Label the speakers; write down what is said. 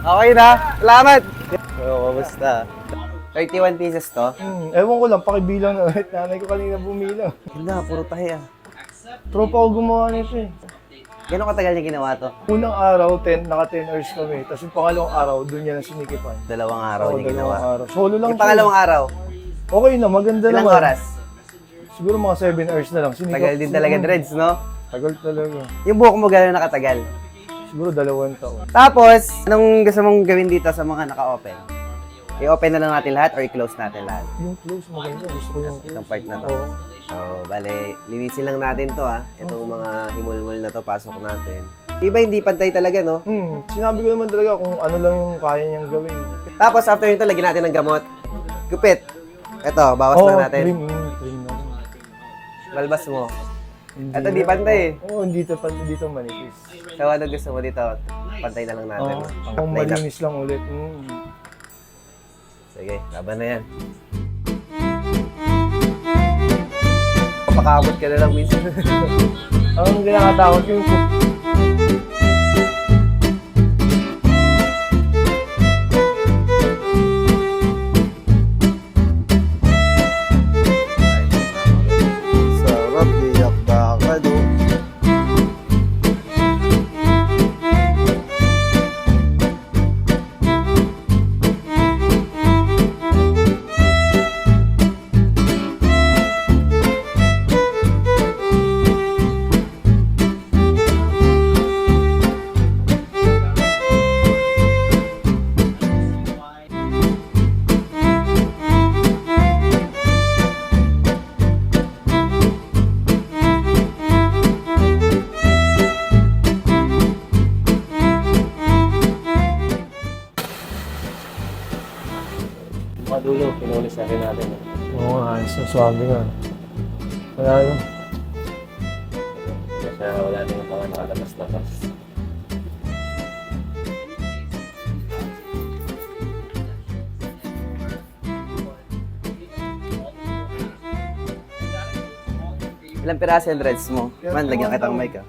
Speaker 1: Okay na. Salamat. So, kamusta? 31 pieces to?
Speaker 2: Ewan ko lang, pakibilang na ulit. Nanay ko kanina bumilang.
Speaker 1: Wala, puro tahi ah.
Speaker 2: Tropa ko gumawa nito eh.
Speaker 1: Gano'ng katagal niya ginawa to?
Speaker 2: Unang araw, naka 10 hours kami. Tapos yung pangalawang araw, doon niya na sinikipan.
Speaker 1: 2 araw
Speaker 2: Oo,
Speaker 1: niya ginawa.
Speaker 2: dalawang araw. Solo lang
Speaker 1: Yung pangalawang araw,
Speaker 2: Okay na, maganda
Speaker 1: ilang
Speaker 2: naman.
Speaker 1: oras?
Speaker 2: Siguro mga 7 hours na lang.
Speaker 1: Tagal din talaga dreads, no?
Speaker 2: Tagal talaga.
Speaker 1: Yung buhok mo gano'n nakatagal?
Speaker 2: Siguro 2 taon.
Speaker 1: Tapos, anong gusto mong gawin dito sa mga naka-open? I-open na lang natin lahat or i-close natin lahat?
Speaker 2: Yung close, maganda. Gusto ko yung close.
Speaker 1: Itong part na to.
Speaker 2: Oo.
Speaker 1: So, bale, linisin lang natin to ha. Itong mga himul-mul na to, pasok natin. Iba hindi pantay talaga, no?
Speaker 2: Sinabi ko naman talaga kung ano lang yung kaya niyang gawin.
Speaker 1: Tapos, after nito, lagyan natin ng gamot. Gupit. Ito, bawas lang natin.
Speaker 2: Trim na.
Speaker 1: Balbas mo.
Speaker 2: Hindi
Speaker 1: Ito, di
Speaker 2: na.
Speaker 1: pantay eh.
Speaker 2: Oo, dito manipis.
Speaker 1: So, ano gusto mo dito? Pantay na lang natin.
Speaker 2: Oo,
Speaker 1: no?
Speaker 2: kung
Speaker 1: Line up.
Speaker 2: malinis lang ulit.
Speaker 1: Sige, laban na yan. Papakamot ka na lang minsan.
Speaker 2: Ang kinakatakot yung
Speaker 1: Sarap, iyak bakado. Mga dulo, pinulis na rin natin.
Speaker 2: Oo, ayos na, swabe nga. Wala yun.
Speaker 1: Kasi wala din yung mga nakalabas-labas. Ilang piraso yung dreads mo? Man, lagyan kitang mic ah.